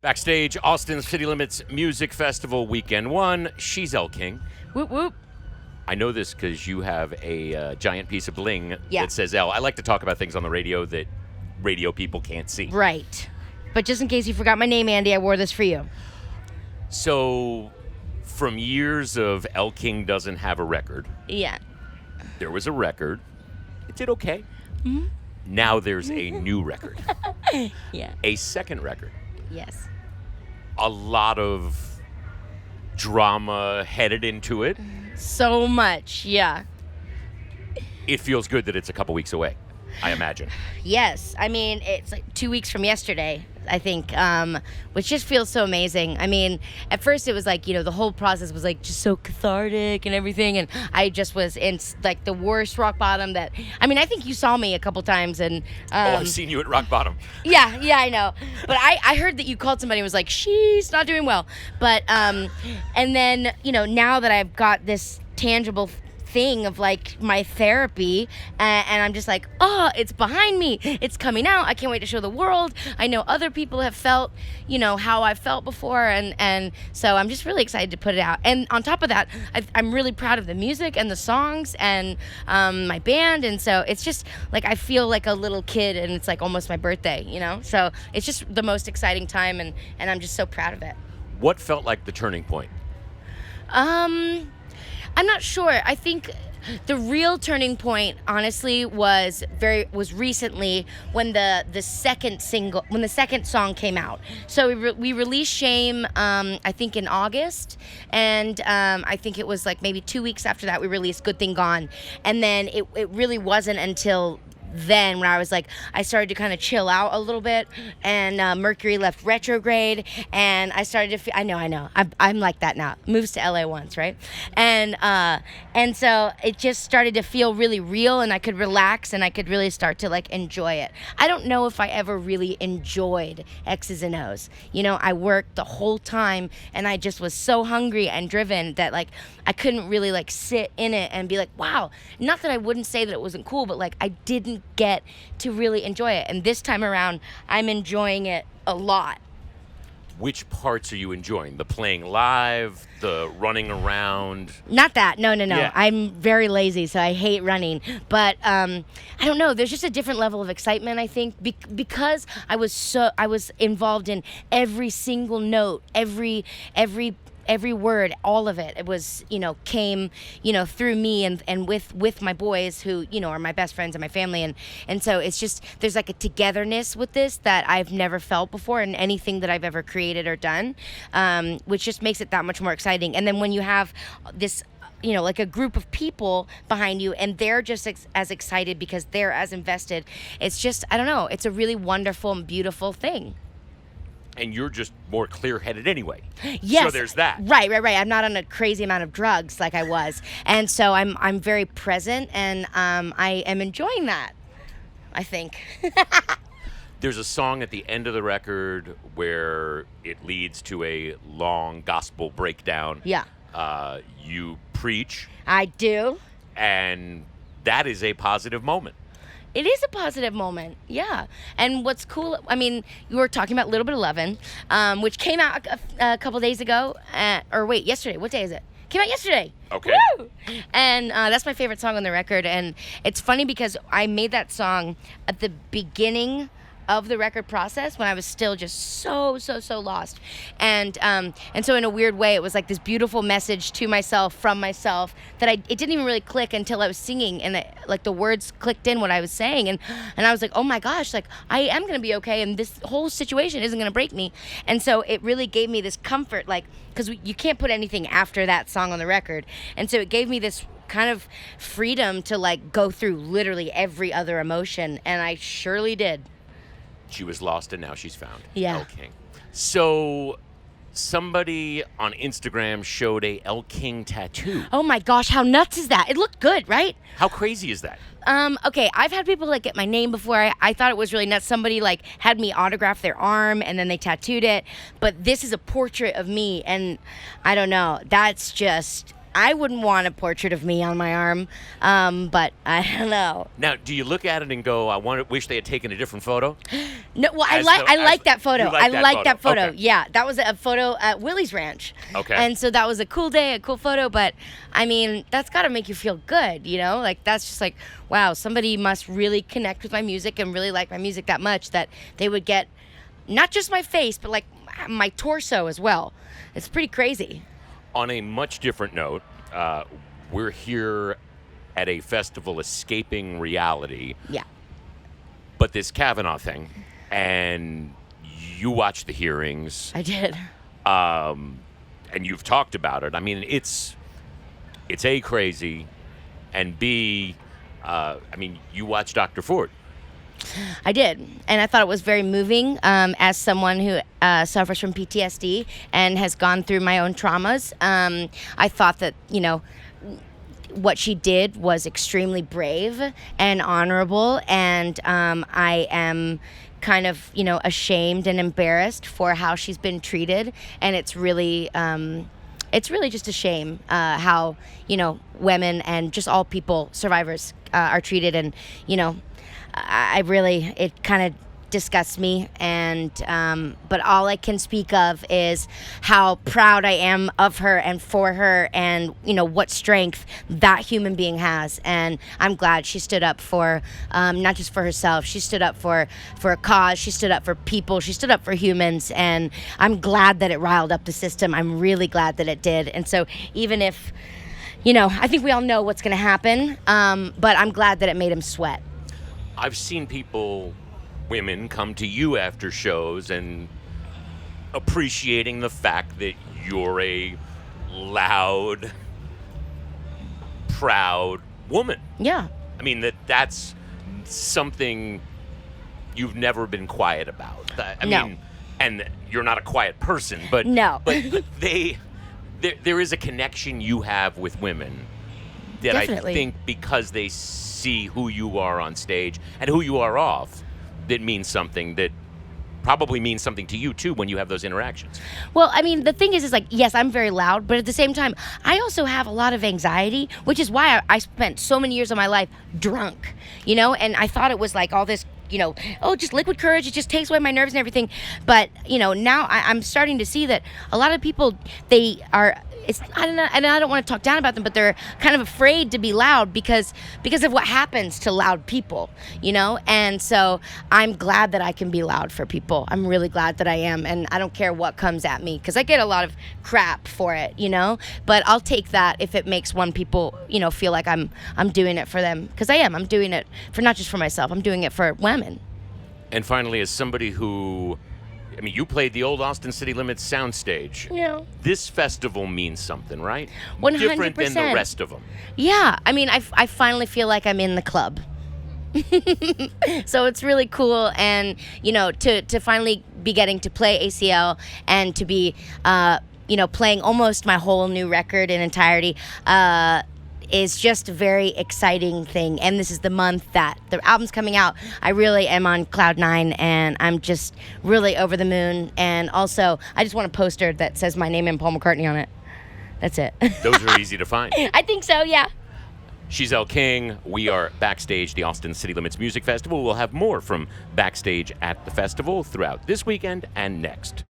Backstage, Austin's City Limits Music Festival Weekend 1. She's Elle King. Whoop, whoop. I know this because you have a giant piece of bling Yeah. that says Elle. I like to talk about things on the radio that radio people can't see. Right. But just in case you forgot my name, Andy, I wore this for you. So, from years of Elle King doesn't have a record, Yeah. there was a record. It did okay. Mm-hmm. Now there's a new record. Yeah. A second record. Yes. A lot of drama headed into it. So much, yeah. It feels good that it's a couple weeks away, I imagine. Yes. I mean, it's like 2 weeks from yesterday, I think, which just feels so amazing. I mean, at first it was like, the whole process was like just so cathartic and everything. And I just was in like the worst rock bottom that, I think you saw me a couple times and. I've seen you at rock bottom. Yeah, I know. But I heard that you called somebody and was like, she's not doing well. But, and then, now that I've got this tangible thing of like my therapy and I'm just like, oh, it's behind me, it's coming out, I can't wait to show the world. I know other people have felt how I felt before, and so I'm just really excited to put it out. And on top of that, I'm really proud of the music and the songs and my band, and so it's just like I feel like a little kid and it's like almost my birthday, so it's just the most exciting time, and I'm just so proud of it. What felt like the turning point? I'm not sure. I think the real turning point, honestly, was recently when the second song came out. So we released Shame, I think in August, and I think it was like maybe 2 weeks after that we released Good Thing Gone, and then it really wasn't until then when I was like, I started to kind of chill out a little bit, and Mercury left retrograde, and I started to feel, I know, I'm like that now. Moves to LA once, right? And so it just started to feel really real, and I could relax, and I could really start to like enjoy it. I don't know if I ever really enjoyed X's and O's. I worked the whole time, and I just was so hungry and driven that like I couldn't really like sit in it and be like, wow. Not that I wouldn't say that it wasn't cool, but like I didn't get to really enjoy it. And this time around, I'm enjoying it a lot. Which parts are you enjoying? The playing live, the running around? Not that. No. Yeah. I'm very lazy, so I hate running. But I don't know. There's just a different level of excitement, I think, because I was involved in every single note, every word, all of it. It was, came, through me and with my boys who, are my best friends and my family. And so it's just, there's like a togetherness with this that I've never felt before in anything that I've ever created or done, which just makes it that much more exciting. And then when you have this, like a group of people behind you and they're just as excited because they're as invested, it's just, I don't know, it's a really wonderful and beautiful thing. And you're just more clear-headed anyway. Yes. So there's that. Right. I'm not on a crazy amount of drugs like I was. And so I'm very present, and I am enjoying that, I think. There's a song at the end of the record where it leads to a long gospel breakdown. Yeah. You preach. I do. And that is a positive moment. It is a positive moment, yeah. And what's cool, you were talking about Little Bit of Lovin', which came out a couple days ago, yesterday. What day is it? Came out yesterday. Okay. Woo! And that's my favorite song on the record. And it's funny because I made that song at the beginning of the record process when I was still just so lost, and so in a weird way it was like this beautiful message to myself from myself that it didn't even really click until I was singing, and like the words clicked in what I was saying, and I was like, oh my gosh, like I am gonna be okay, and this whole situation isn't gonna break me. And so it really gave me this comfort, like, because you can't put anything after that song on the record, and so it gave me this kind of freedom to like go through literally every other emotion, and I surely did. She was lost and now she's found. Yeah. Elle King. So somebody on Instagram showed a Elle King tattoo. Oh my gosh, how nuts is that? It looked good, right? How crazy is that? Okay, I've had people like get my name before. I thought it was really nuts. Somebody like had me autograph their arm and then they tattooed it. But this is a portrait of me, and I don't know. That's just I wouldn't want a portrait of me on my arm, but I don't know. Now, do you look at it and go, wish they had taken a different photo? No, well, I like that photo. I like that photo. Yeah, that was a photo at Willie's Ranch. Okay. And so that was a cool day, a cool photo. But I mean, that's got to make you feel good, you know? Like that's just like, wow, somebody must really connect with my music and really like my music that much that they would get not just my face, but like my torso as well. It's pretty crazy. On a much different note, we're here at a festival escaping reality. Yeah. But this Kavanaugh thing, and you watched the hearings. I did. And you've talked about it. I mean, it's A, crazy, and B, I mean, you watched Dr. Ford. I did, and I thought it was very moving as someone who suffers from PTSD and has gone through my own traumas. I thought that, you know, what she did was extremely brave and honorable, and I am kind of, you know, ashamed and embarrassed for how she's been treated, and it's really just a shame how, you know, women and just all people, survivors, are treated, and, you know, it kind of disgusts me, and but all I can speak of is how proud I am of her and for her, and you know what strength that human being has, and I'm glad she stood up for not just for herself. She stood up for a cause. She stood up for people. She stood up for humans, and I'm glad that it riled up the system. I'm really glad that it did. And so even if, you know, I think we all know what's going to happen, but I'm glad that it made him sweat. I've seen women come to you after shows and appreciating the fact that you're a loud, proud woman. Yeah. I mean, that's something you've never been quiet about. I mean, and you're not a quiet person, but no. but there is a connection you have with women that Definitely. I think because they see who you are on stage and who you are off, that means something, that probably means something to you too when you have those interactions. Well, I mean, the thing is like, yes, I'm very loud, but at the same time, I also have a lot of anxiety, which is why I spent so many years of my life drunk, you know, and I thought it was like all this, you know, oh, just liquid courage, it just takes away my nerves and everything. But, you know, now I'm starting to see that a lot of people, I don't know, and I don't want to talk down about them, but they're kind of afraid to be loud because of what happens to loud people, you know? And so I'm glad that I can be loud for people. I'm really glad that I am, and I don't care what comes at me, because I get a lot of crap for it, you know? But I'll take that if it makes people, you know, feel like I'm doing it for them, because I am. I'm doing it for not just for myself. I'm doing it for women. And finally, as somebody who, I mean, you played the old Austin City Limits soundstage. Yeah. This festival means something, right? 100%. Different than the rest of them. Yeah. I mean, I finally feel like I'm in the club. So it's really cool, and, you know, to finally be getting to play ACL and to be, you know, playing almost my whole new record in entirety, is just a very exciting thing. And this is the month that the album's coming out. I really am on cloud nine, and I'm just really over the moon. And also, I just want a poster that says my name and Paul McCartney on it. That's it. Those are easy to find. I think so, yeah. She's Elle King. We are backstage, the Austin City Limits Music Festival. We'll have more from backstage at the festival throughout this weekend and next.